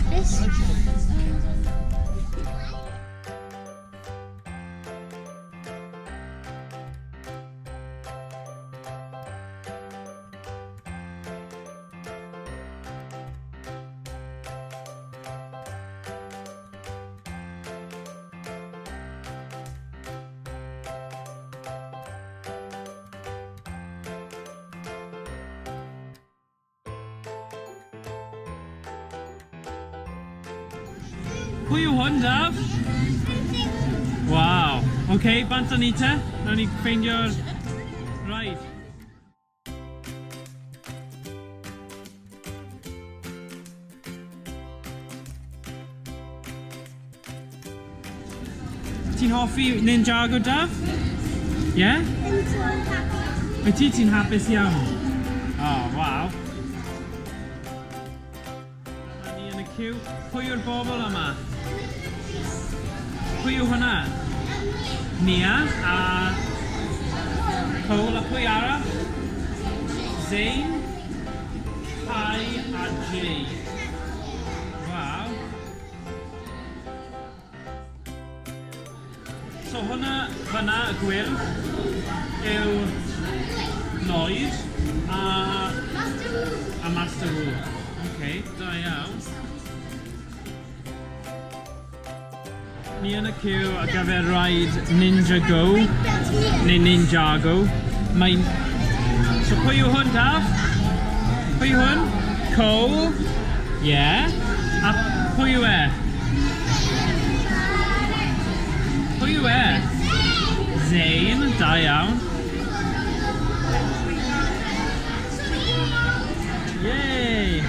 This. Pwy yw hwn, Daf? Wow. Okay, bant o'n i te. Nawn ni ffeindio'r rhaid. Ti'n hoffi Ninjago, Daf? Ie? Yeah? Wyt ti'n hapus iawn? Oh, wow. Dyma ni yn y ciw. Pwy yw'r bobl yma? Pwy yw hwnna? Nia a Cole a pwy arall? Zayn, Kai a Jay. Wow. So hwnna fyna y gwyrdd yw Lloyd a Master Wu. Okay, da iawn. Ni yn y ciw ar gyfer rhaid Ninjago, neu Ninjago. Mae'n... So pwy yw hwn, Daf? Pwy yw hwn? Cole? Yeah. A pwy yw e? Pwy yw e? Zayn, da iawn. Yay!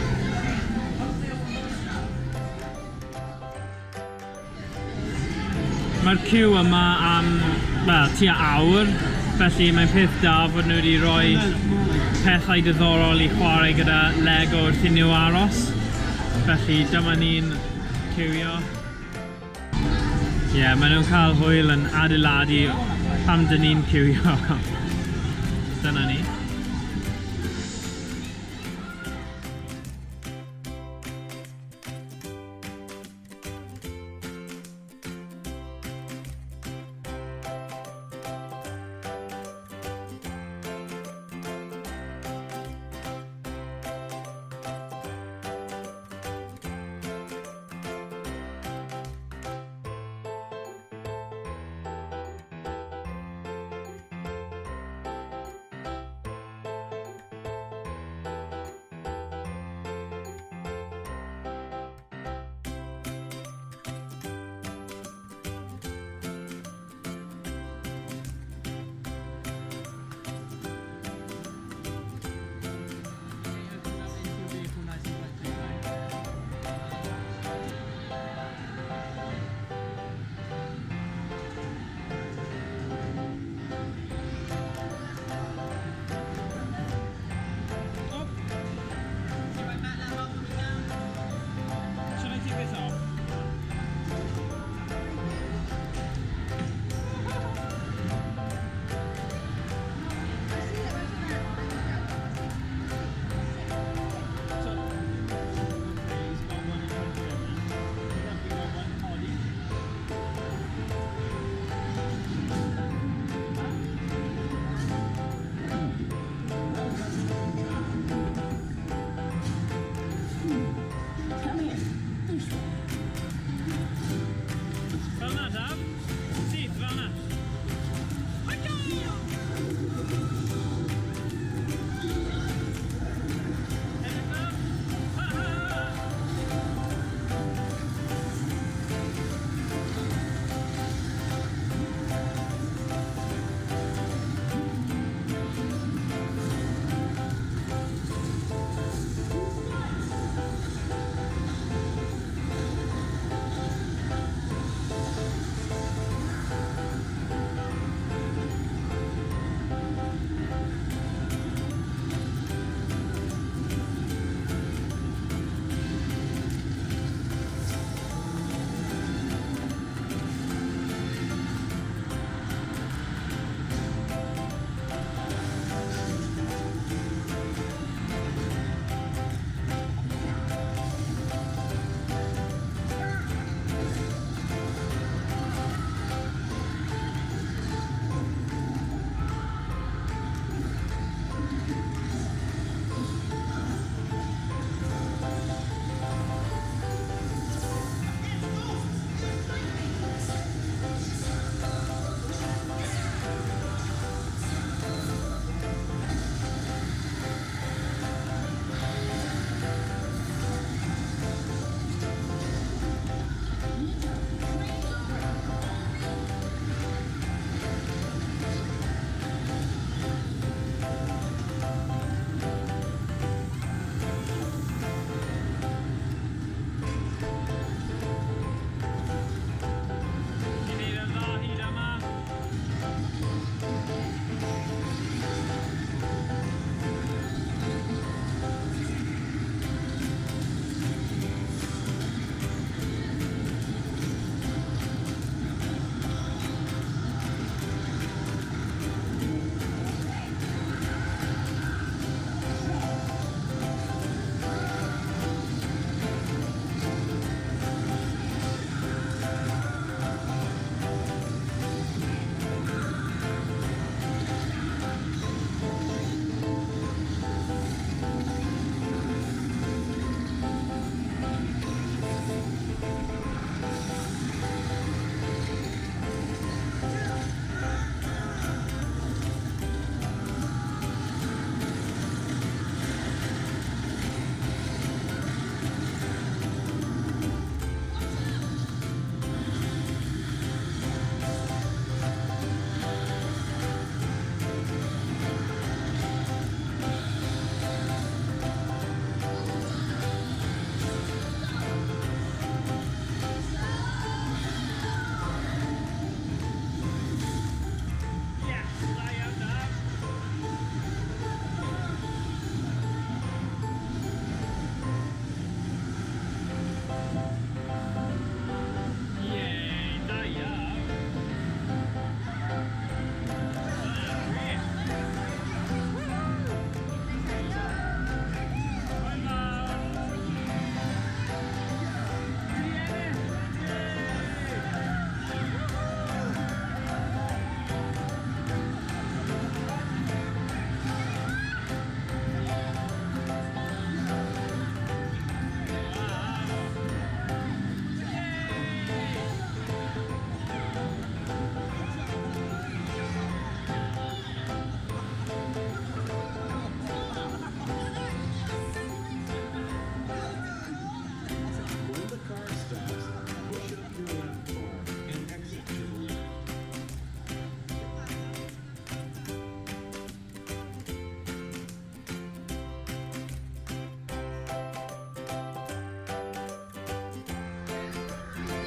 Mae'r ciw yma am, wel, tua awr, felly mae'n peth da fod nhw wedi rhoi pethau diddorol i chwarae gyda Lego wrth i nhw aros. Felly dyma ni'n ciwio. Ie, maen nhw'n cael hwyl yn adeiladu pam dyn ni'n ciwio. Dyna ni.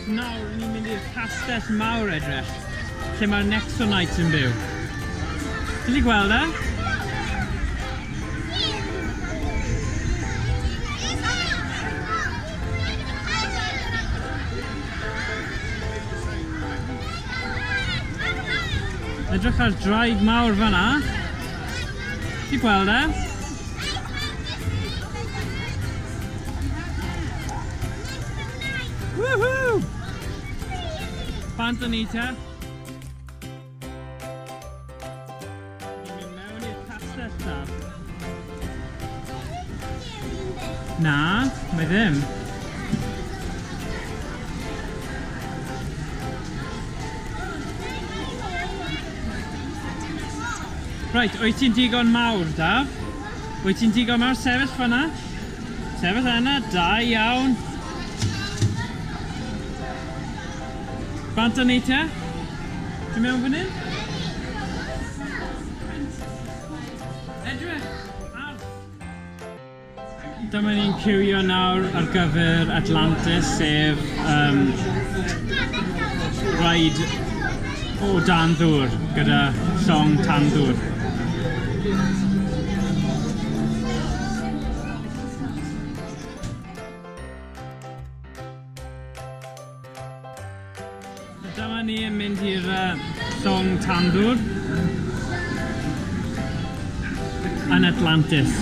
nawr ni'n mynd i'r castell mawr edrych, lle mae'r Nexonites yn byw. Ti'n ei gweld e? Edrych ar draig mawr fan'na. Ti'n gweld e? Woohoo! Bant o ni te. Ni'n mynd mewn i'r castell ta. Na, mae ddim. Right, wyt ti'n digon mawr, Daf? Wyt ti'n digon mawr? Sefyll fan'na? Sefyll yna, da iawn. Bant o ni te? Ti'n mewn fan hyn? Edrych ar... Dyma ni'n cywio nawr ar gyfer Atlantis, sef rhaid o dan ddŵr gyda llong tan ddŵr. Dyma ni yn mynd i'r llong tan ddŵr yn Atlantis.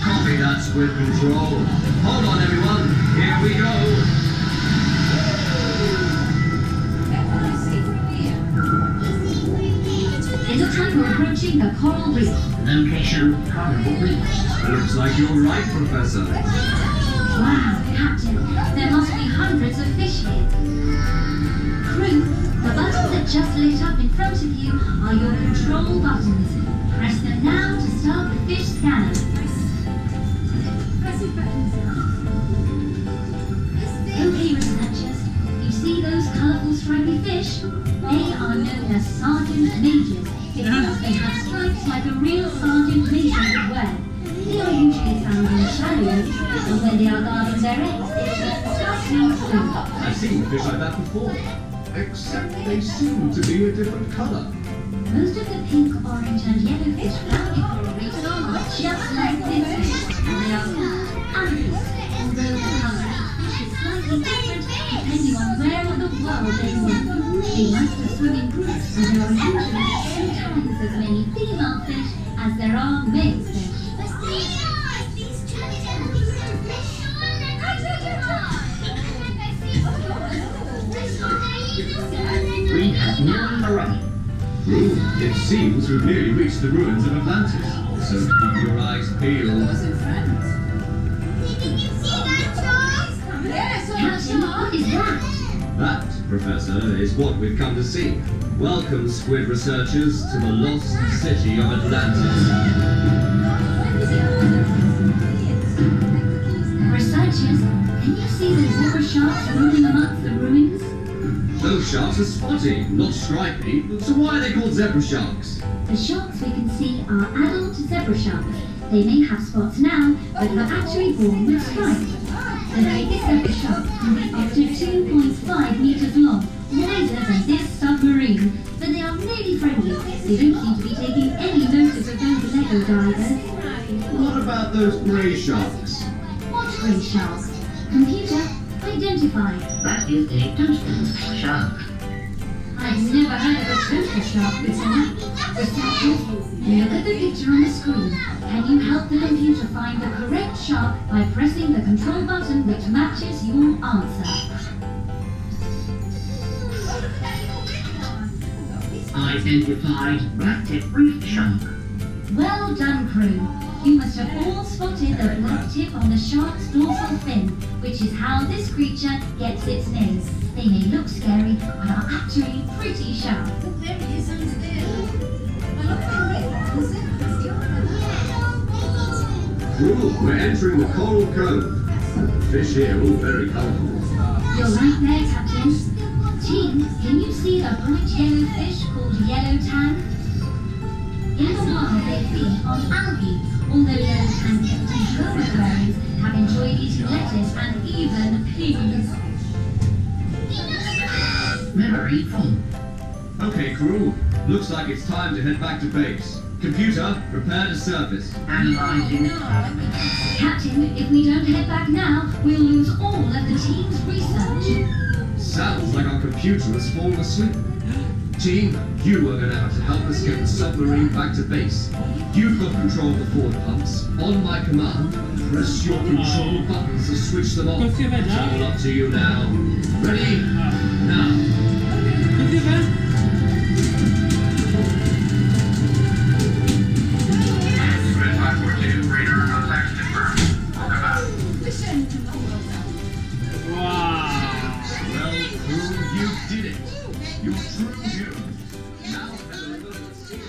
Copy that, Squid Control. Hold on, everyone. Here we go. It looks like we're approaching the coral reef. Location, probable reach. Looks like you're right, Professor. Wow, Captain, there must be hundreds of fish here. Crew, the buttons that just lit up in front of you are your control buttons. Press them now to start the fish scanner. Okay, researchers, you see those colourful stripy fish? They are known as sergeant majors because they have stripes like a real sergeant major would wear. They are usually found in the shallows, and when they are guarding their eggs, they keep starting through. I've seen fish like that before, except they seem to be a different colour. Most of the pink, orange and yellow fish found in coral reefs are just like this fish, and they are called anthers, although the colour of each fish is slightly different depending on where in the world they live. They like to swim in groups, and there are usually 10 times as many female fish as there are male fish. We have nearly arrived. It seems we've nearly reached the ruins of Atlantis, so keep your eyes peeled. Captain, what is that? That, Professor, is what we've come to see. Welcome, Squid researchers, to the lost city of Atlantis. Researchers, can you see the zebra sharks moving amongst the ruins? Those sharks are spotty, not stripy, so why are they called zebra sharks? The sharks we can see are adult zebra sharks. They may have spots now, but are actually born with stripes. The biggest zebra shark can be up to 2.5 meters long, wider than this submarine. But they are really friendly. They don't seem to be taking any notice of those Lego divers. What about those grey sharks? What grey sharks? Computer, identify. That is a toothless shark. I've never heard of a toothless shark before. Researchers, look at the picture on the screen. Can you help the computer find the correct shark by pressing the control button which matches your answer? Identified black-tip reef shark. Well done, crew. You must have all spotted the black tip on the shark's dorsal fin, which is how this creature gets its name. They may look scary, but are actually pretty sharp. Cool, we're entering the Coral Cove. The fish here are all very colourful. You're right there, Captain. Team, can you see a bright yellow fish called yellow tang? In the wild, they feed on algae, although yellow tang kept in drone aquariums have enjoyed eating lettuce and even peas. Memory full. Okay, crew. Looks like it's time to head back to base. Computer, prepare to surface. Analyzing. Captain, if we don't head back now, we'll lose all of the team's research. Sounds like our computer has fallen asleep. Team, you are going to have to help us get the submarine back to base. You've got control of the forward pumps. On my command, press your control buttons to switch them off. It's all up to you now. Ready? Now. Wow. Well, crew, you did it. You're true heroes. Now head over to the sea.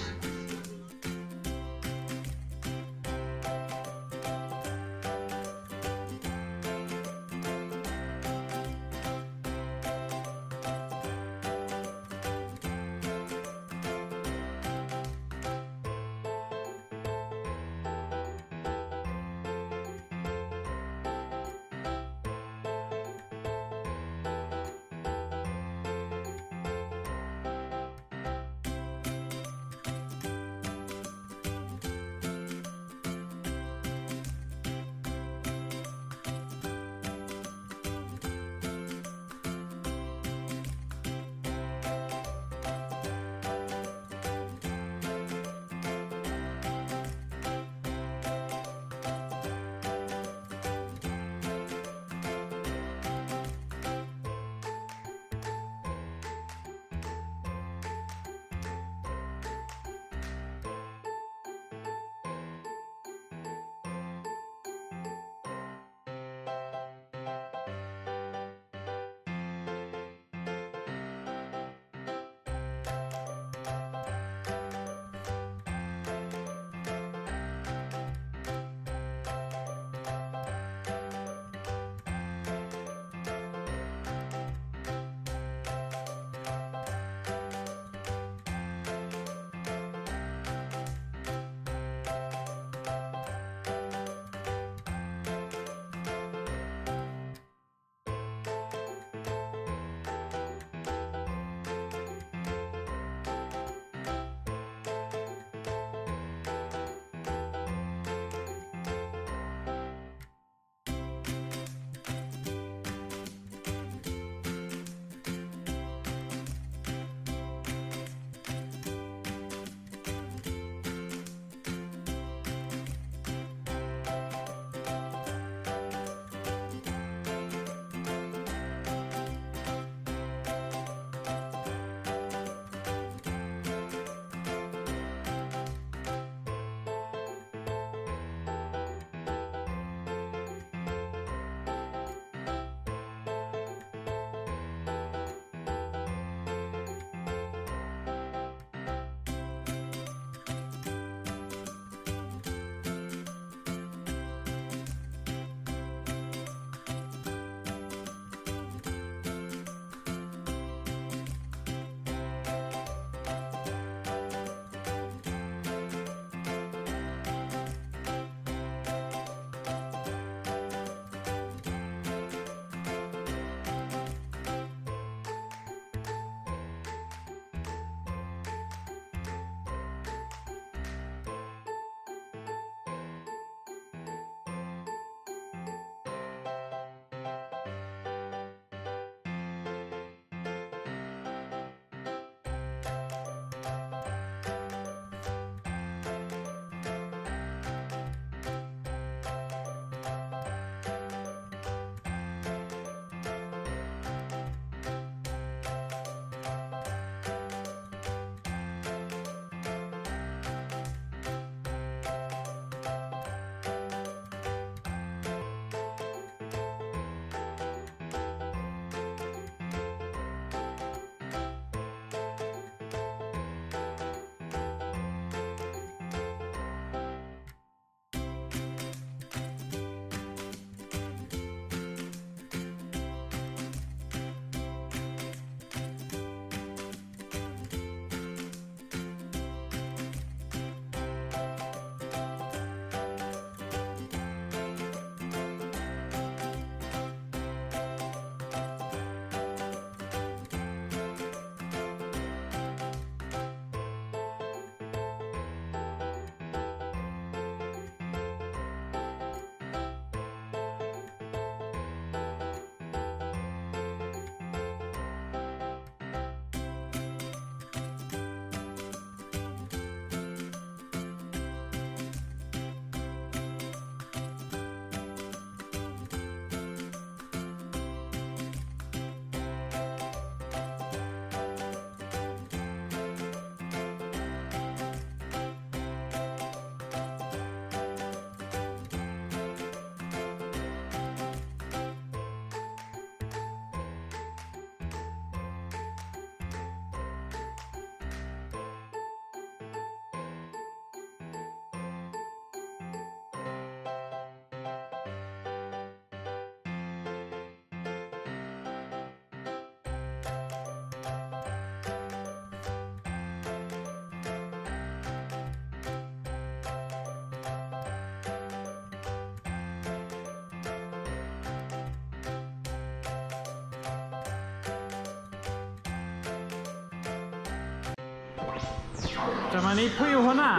Dyma ni, pwy yw hwnna?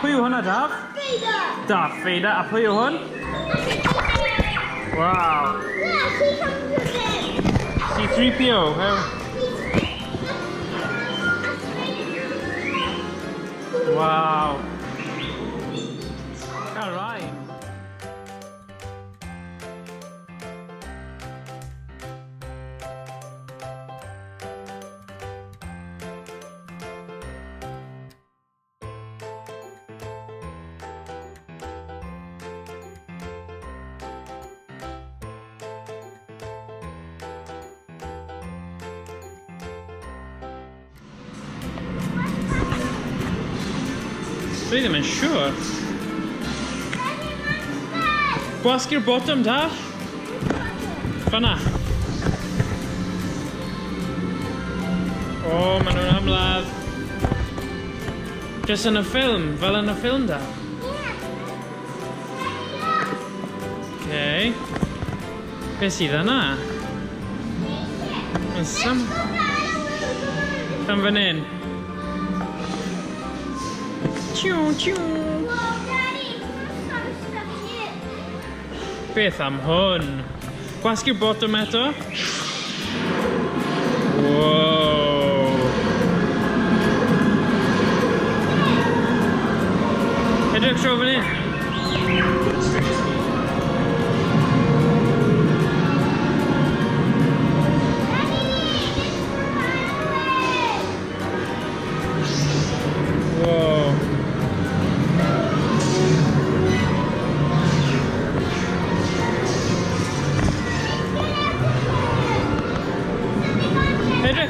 Pwy yw hwnna, Daf? Daf, Vader, a pwy yw hwn? Wow. C-3PO. Wow. All right. Dwi ddim yn siŵr. Gwasgu'r bottom, Daf? Fanna. O, maen nhw'n ymladd. Jyst yn y ffilm, fel yn y ffilm, Daf? Okay. Be sydd yna? Yn sam... Fan fan hyn. Tiw, tiw. Beth am hwn? Gwasgu'r bottom eto. Wow. Edrych tro fan hyn.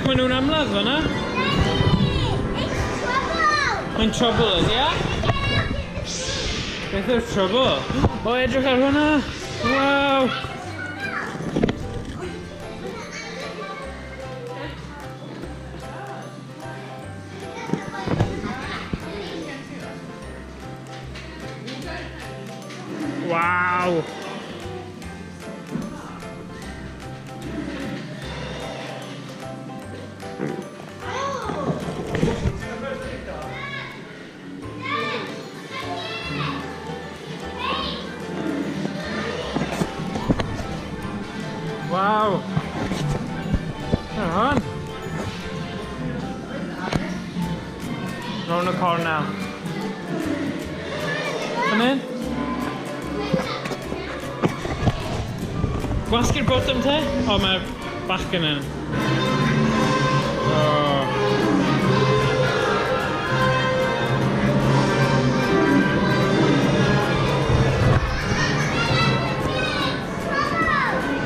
Maen nhw'n ymladd fan'na. Mae'n trouble, ie? Beth yw'r trouble? O, edrych ar hwnna! Waw! Waw! Wow! Come on! Round the corner now. Come in. Gwasgu'r bottom te? O, mae bachgen yn. Oh.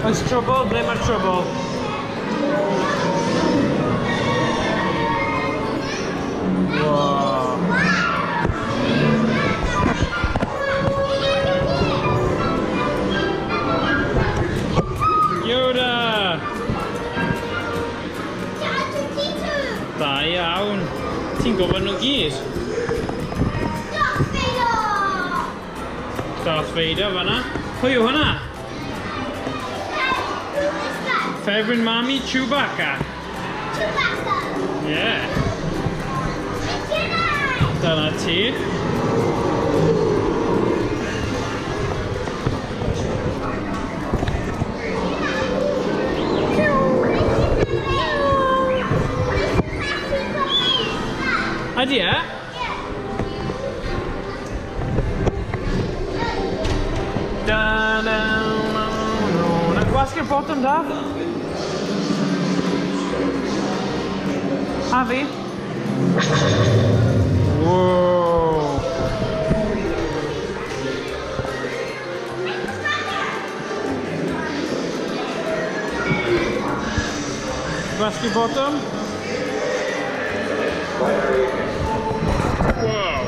Oes trouble? Ble mae'r trouble? Wow. Yoda! Da iawn. Ti'n gwybod nhw gyd? Darth Vader fan'na. Pwy yw hwnna? Favorite mommy, Chewbacca. Chewbacca. Yeah. Dyna ti. Ydy e? Na gwasgu'r bottom, Daf? A fi? Wow. Gwasgu'r bottom? Wow.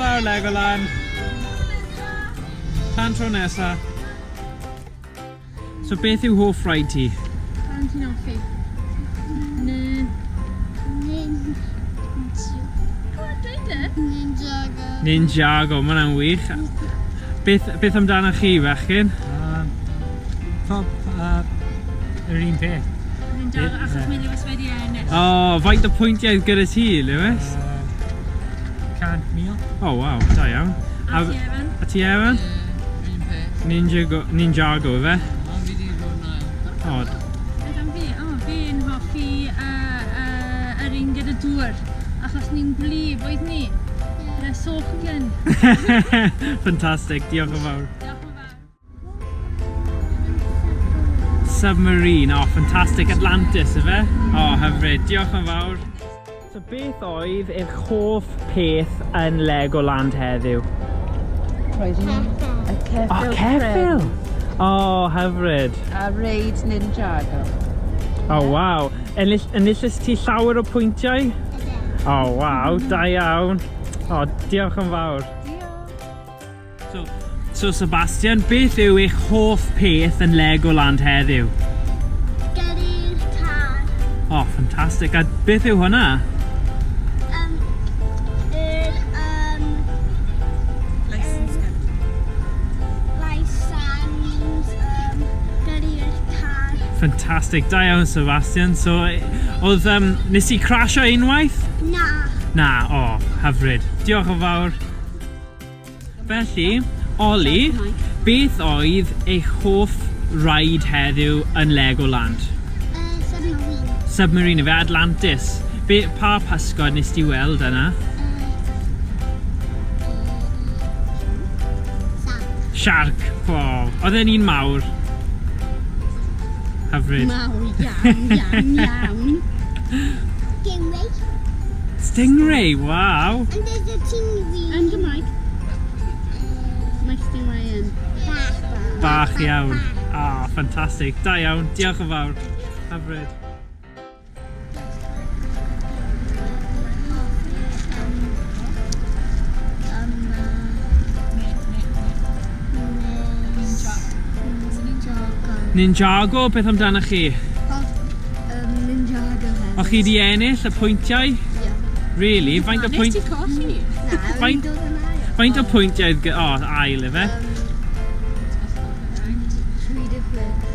yn fawr Legoland. Tan tro nesa. So beth yw hoff rhaid ti? Pan ti'n offi? Ninjago, mae hwnna'n wych. Beth amdano chi, fechgyn? Yr un peth. Ninjago, achos mae Lewis wedi ennill. O, faint o pwyntiau gyda ti, Lewis? 100,000. O, waw, da iawn. A ti Evan? A ti Evan? Un peth. Ninjago, fe? Ond fi di bod nael. O, Beth am fi? O, fi'n hoffi yr un gyda dŵr. Achos ni'n blif, oedd ni? Gyda sochgen. fantastic, diolch yn fawr. Diolch yn fawr. Submarine, oh, fantastic. Atlantis, yfe? Oh, hyfryd, diolch yn fawr. So beth oedd eich hoff peth yn Legoland heddiw? Roedd ni y ceffyl. Oh, ceffyl! Oh, hyfryd. A reid Ninjago. Oh, waw. Enillys ti llawer o pwyntiau? Oh, waw, da iawn. Oh, diolch yn fawr. So Sebastian, beth yw eich hoff peth yn Legoland heddiw? Gyrru'r car. Oh, fantastic. A beth yw hwnna? License, gyrru'r car. Fantastic, da iawn Sebastian. So, oedd, nes i crasio unwaith? Na. Na, oh, hyfryd. Diolch yn fawr. Felly, Oli, beth oedd eich hoff rhaid heddiw yn Legoland? Submarine. Submarine, fe Atlantis. Pa pysgod nes ti weld yna? Shark. Wow. Oedd e'n un mawr. Hyfryd. Mawr iawn. Stingray. Stingray, wow. And there's a tingray. Yn Gymraeg? Mae Stingray yn. Bach iawn. Ah, ffantastig. Da iawn. Diolch yn fawr. Hyfryd. Ninjago, beth amdano chi? Ninjago. O chi di ennill y pwyntiau? Really? Faint o pwynt... Nes ti colli? Faint o pwyntiau... O, ail, efe?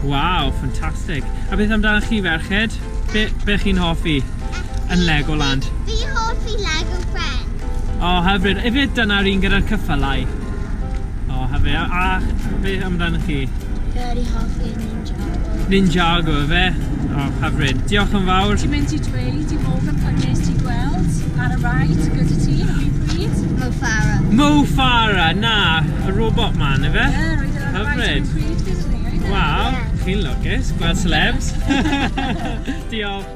Waw, ffantastig. A beth amdano chi, ferched? Be chi'n hoffi yn Legoland? Fi hoffi Lego Friends. O, hyfryd. Efe dyna'r un gyda'r cyffylau? O, hyfryd. A beth amdano chi? Very hoffi Ninjago. Ninjago, efe? O, hyfryd. Diolch yn fawr. Ti'n mynd i dweud i Morgan pan nes ti gweld ar y rhaid gyda ti yn y pryd? Mo Farah. Mo Farah, na. Y robot man, efe? Ie, roedd yn ar y rhaid yn y pryd gyda ni, oedd e? Waw, chi'n lwcus. Gweld celebs. Diolch.